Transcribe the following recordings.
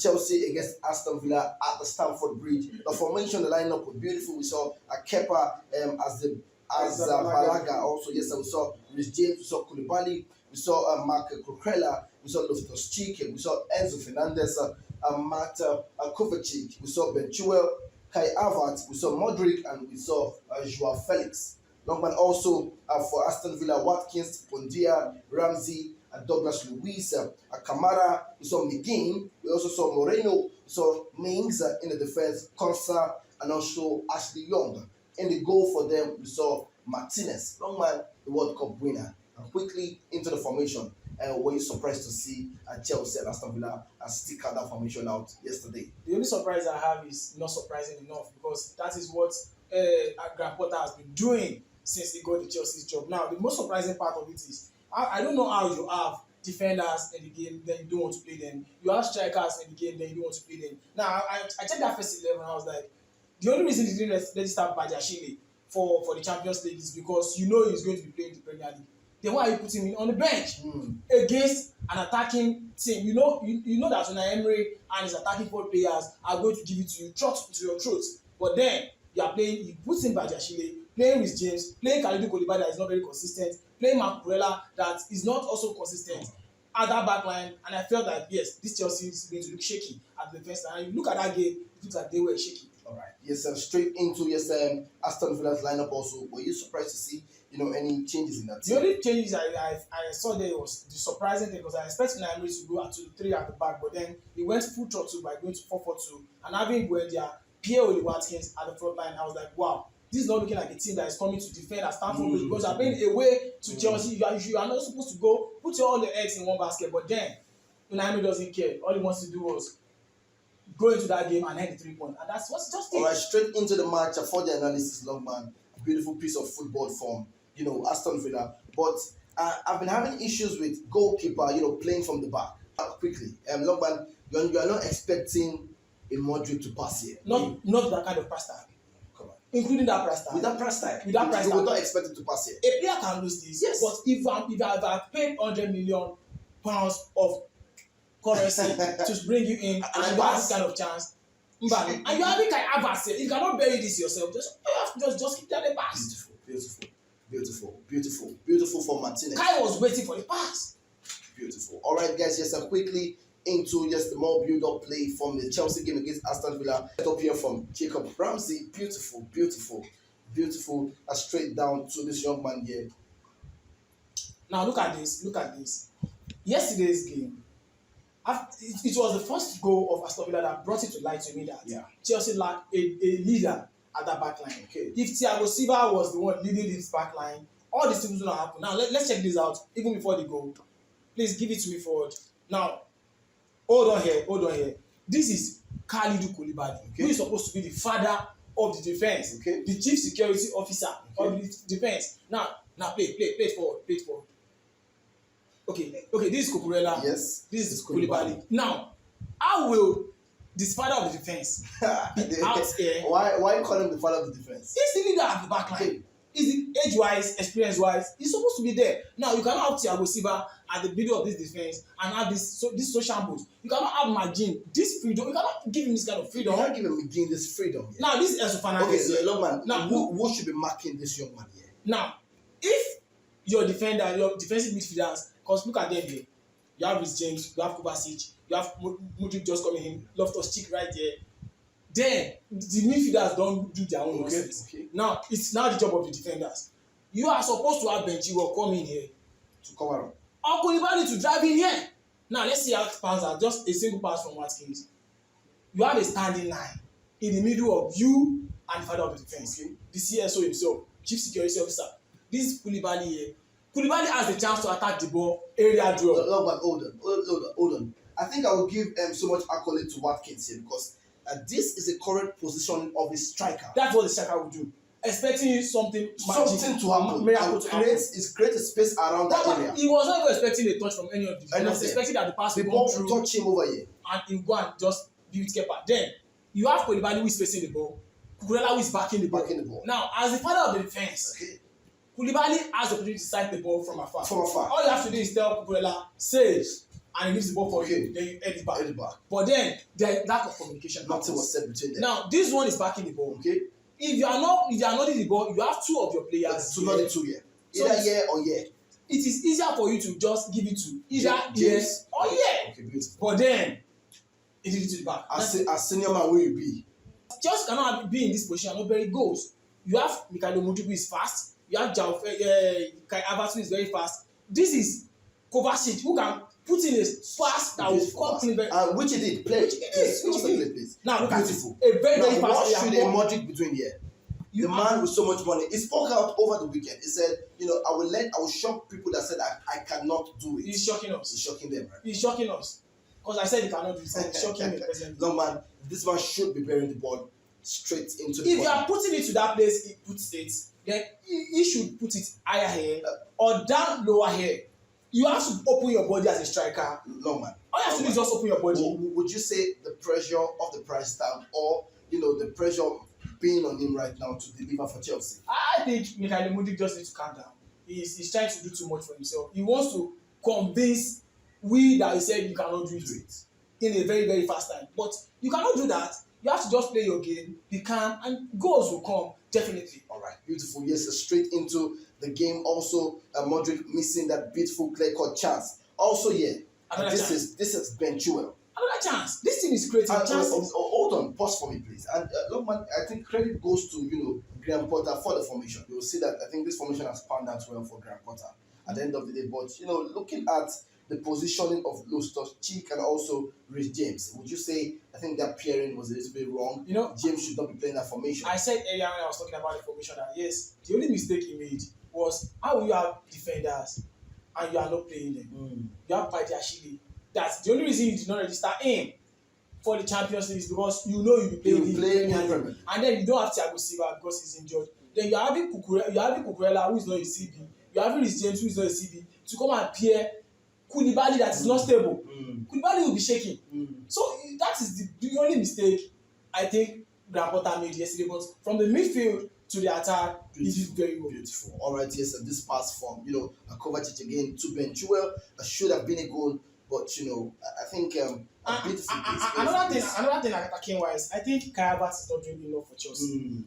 Chelsea against Aston Villa at the Stamford Bridge. The formation, the lineup was beautiful. We saw Kepa as Balaga also. Yes, and we saw Rhys James, we saw Koulibaly, we saw Mark Cucurella, we saw Loftus-Cheek, we saw Enzo Fernandez, Matt Kovacic, we saw Ben Chilwell, Kai Havertz, we saw Modric, and we saw Joao Felix. Longman also for Aston Villa, Watkins, Bondia, Ramsey, Douglas Luiz, Kamara, we saw McGinn, we also saw Moreno, we saw Mings in the defense, Konsa, and also Ashley Young. In the goal for them, we saw Martinez, Longman, the World Cup winner. And quickly into the formation, were you surprised to see Chelsea and Aston Villa stick out that formation out yesterday? The only surprise I have is not surprising enough, because that is what Graham Potter has been doing since he got the Chelsea's job. Now, the most surprising part of it is, I don't know how you have defenders in the game, then you don't want to play them. You have strikers in the game, then you don't want to play them. Now, I checked that first 11, I was like, the only reason he didn't register Badiashile for the Champions League is because you know he's going to be playing the Premier League. Then why are you putting him on the bench against an attacking team? You know that Unai Emery and his attacking four players are going to give it to you, to your throat. But then you are playing, you put in Badiashile, playing with James, playing Kalidou Koulibaly that is not very consistent, playing Marc Cucurella that is not also consistent at that back line, and I felt that yes, this Chelsea is going to look shaky at the defense line. And you look at that game, it looks like they were shaky. All right. Yes, straight into Aston Villa's lineup also. Were you surprised to see any changes in that team? The only changes I saw there was the surprising thing, because I expected Naimri to go to 3 at the back, but then he went full throttle by going to 4-4-2 and having Buendia, Pierre Watkins at the front line. I was like, wow, this is not looking like a team that is coming to defend at Stamford Bridge, because you are playing away to Chelsea. You are not supposed to go put all the eggs in one basket, but then Naimri doesn't care. All he wants to do was go into that game and end the 3 points, and that's what's just it. All right, straight into the match for the analysis, Longman. A beautiful piece of football from Aston Villa, but I've been having issues with goalkeeper, playing from the back. Quickly, Longman, you are not expecting a Modric to pass here. Not that kind of pass time. Come on. Including that price tag. With that price tag, you would not expect it to pass here. A player can lose this. Yes. But if I paid £100 million of currency to bring you in and you have this kind of chance, and you have it like Havertz, you cannot bury this yourself. Just keep that pass. Beautiful for Martinez. Kai was waiting for the pass. Beautiful. All right, guys. Yes, and quickly into the more build-up play from the Chelsea game against Aston Villa. Set up here from Jacob Ramsey. Beautiful. Straight down to this young man here. Now look at this. Yesterday's game, it was the first goal of Aston Villa that brought it to light to me that Chelsea lacked a leader at that back line. Okay. If Thiago Silva was the one leading this back line, all these things would not happen. Now let's check this out. Even before the goal, please give it to me forward. Now, hold on here. This is Kalidou Koulibaly, who is supposed to be the father of the defense, the chief security officer of the defense. Now play it forward. Okay, this is Cucurella. Yes. This is Koulibaly. Now, how will this father of the defense be out here? Why call him the father of the defense? He's the leader at the back line. He's age-wise, experience-wise, he's supposed to be there. Now, you cannot have Thiago Silva at the middle of this defense and have this social shambles. You cannot have McGinn this freedom. You cannot give him this kind of freedom. You cannot give him McGinn this freedom. Yeah. Now, this is Enzo Fernandez. Okay, young man. Now, who should be marking this young man here? Now, if your defensive midfielders, because look at them here. You have Rhys James, you have Kovacic, you have Modric just coming in, Loftus-Cheek right there. Then the midfielders don't do their own nonsense. Okay. Now it's now the job of the defenders. You are supposed to have Ben Chilwell come in here to cover up, or Koulibaly to drive in here. Now let's see how it pans out. Just a single pass from Watkins. You have a standing line in the middle of you and the father of the defense, the CSO himself, chief security officer. This is Koulibaly here. Koulibaly has the chance to attack the ball, area draw. Hold on. I think I will give so much accolade to Watkins here, because this is a correct position of a striker. That's what the striker would do. Expecting something to happen. Miracle to create a space around that area. He was not even expecting a touch from any of the. He was expecting that the pass would come through. Touch him over here. And he go and just be with Kepa. Then you have Koulibaly who is facing the ball. Cucurella who is backing the ball. Now, as the father of the defense, Koulibaly has the opportunity to sight the ball from afar. All you have to do is tell Cucurella, say, and he leaves the ball for you, then you head it back. But then there lack of communication. Nothing was said between them. Now this one is backing the ball. Okay. If you are not noting the ball, you have two of your players. To not two here. Either here or here. It is easier for you to just give it to either James or here. Okay, beautiful. But then it is to the back. As senior man, where you be? Just cannot be in this position and not very goals. You have Mikhailo Mudryk who is fast. You have Kai Havertz who is very fast. This is Kovacic who can put in a pass that will come clean very. Which he did. Play. Which he did. Now look beautiful. At it. A very fast player. What should a Mudryk be doing here? The man with so much money. He spoke out over the weekend. He said, I will shock people that said I cannot do it. He's shocking us. He's shocking them, right? He's shocking us. Because I said he cannot do it. He's shocking me. No man, this man should be bearing the ball straight into the If you are putting it to that place, he puts it. Then he should put it higher here or down lower here. You have to open your body as a striker. No man. All you have to do is just open your body. Would you say the pressure of the price tag or the pressure being on him right now to deliver for Chelsea? I think Mikhailo Mudryk just needs to calm down. He's trying to do too much for himself. He wants to convince we that he said you cannot do it in a very, very fast time. But you cannot do that. You have to just play your game, be calm, and goals will come, definitely. All right, beautiful. Yes, straight into the game. Also, Mudryk missing that beautiful clear-cut chance. Also, this is Ben Chilwell. Another chance. This team is creating chances. Hold on, pause for me, please. And look, man, I think credit goes to Graham Potter for the formation. You will see that I think this formation has panned out well for Graham Potter at the end of the day. But looking at the positioning of Loftus-Cheek and also Reece James, would you say I think that pairing was a little bit wrong? James should not be playing that formation. I said earlier when I was talking about the formation that yes, the only mistake he made was how you have defenders and you are not playing them. You have Badiashile. That's the only reason you did not register him for the Champions League is because you'll be playing him. And then you don't have Thiago Silva because he's injured. Then you're having Cucurella who is not a CB. You're having Reece James who is not a CB to come and pair Koulibaly that is not stable. Koulibaly will be shaking. So that is the only mistake I think Graham Potter made yesterday. But from the midfield to the attack, he did very well. Beautiful. All right, yes, this pass from Kovacic again to Ben Chilwell should have been a goal. But I think another thing attacking wise, I think Kai Havertz is not doing enough for Chelsea.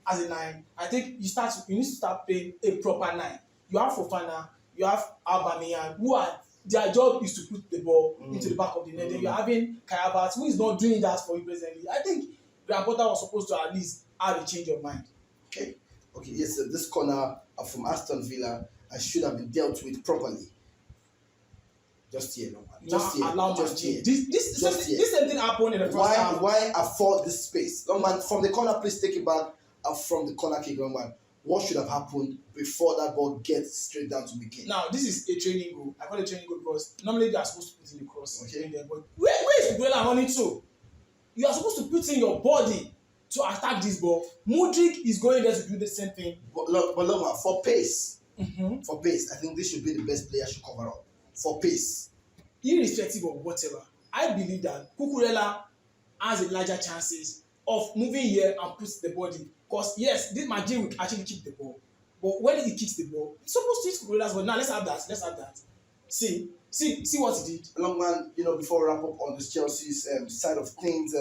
As a 9, I think you need to start playing a proper 9. You have Fofana, you have Aubameyang, who are their job is to put the ball into the back of the net. Then you're having Kai Havertz, who is not doing that for you presently. I think Graham Potter was supposed to at least have a change of mind. Okay, yes, this corner from Aston Villa should have been dealt with properly. Just here, no man. Just here. This same thing happened in the first half. Why afford this space? Long man, from the corner, please take it back. From the corner kick, long man. What should have happened before that ball gets straight down to Mikel? Now, this is a training goal. I call it a training goal because normally they are supposed to put in the cross. Okay. But where is Cucurella running to? You are supposed to put in your body to attack this ball. Mudryk is going there to do the same thing. But look, man, for pace, for pace, I think this should be the best player should cover up. For pace. Irrespective of whatever, I believe that Cucurella has a larger chances of moving here and puts the body. Because yes, this Majid will actually kick the ball. But when he kicks the ball, it's supposed to hit Cucurella's ball. Now let's have that. See what he did. Long man, before we wrap up on this Chelsea's side of things,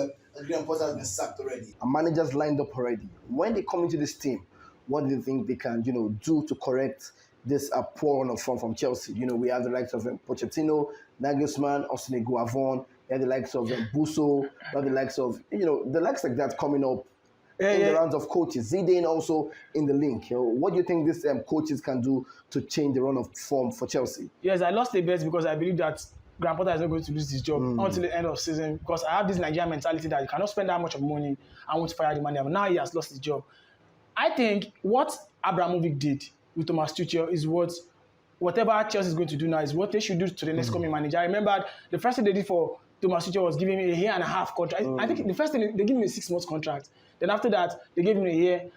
Graham Potter has been sacked already. And managers lined up already. When they come into this team, what do you think they can, do to correct this poor run of form from Chelsea? We have the likes of Pochettino, Nagelsmann, Arsene Guavon, we have the likes of Busso, we have the likes of, the likes like that coming up in the rounds of coaches. Zidane also in the link. What do you think these coaches can do to change the run of form for Chelsea? Yes, I lost a bet because I believe that Graham Potter is not going to lose his job until the end of season because I have this Nigerian mentality that you cannot spend that much of money and want to fire the manager. Now he has lost his job. I think what Abramovich did with Thomas Tuchel is whatever Chelsea is going to do now is what they should do to the next coming manager. I remember the first thing they did for Thomas Tuchel was giving him a 1.5-year contract. I think the first thing they gave him a 6-month contract. Then after that, they gave him a 1.5-year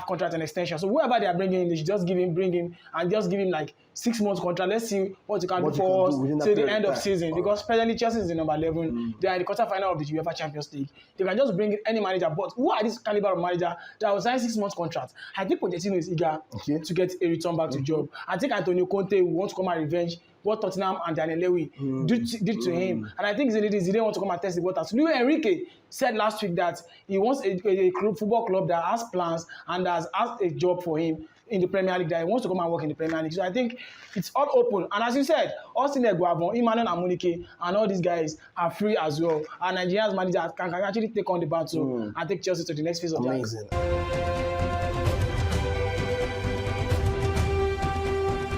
contract and extension. So whoever they are bringing in, they should just bring him and just give him like 6 months contract. Let's see what you can do for us till the end of season. Because presently Chelsea is the number 11. They are in the quarterfinal of the UEFA Champions League. They can just bring in any manager. But who are this caliber of manager that will sign 6 months contract? I think Pochettino is eager to get a return back to job. I think Antonio Conte will want to come and revenge what Tottenham and Daniel Levy did to him. And I think he didn't want to come and test the waters. Luis Enrique said last week that he wants a football club that has plans and has asked a job for him in the Premier League, that he wants to come and work in the Premier League. So I think it's all open. And as you said, Austin Eguavon, Emmanuel Amunike, and all these guys are free as well. And Nigeria's manager can actually take on the battle and take Chelsea to the next phase of their. Amazing.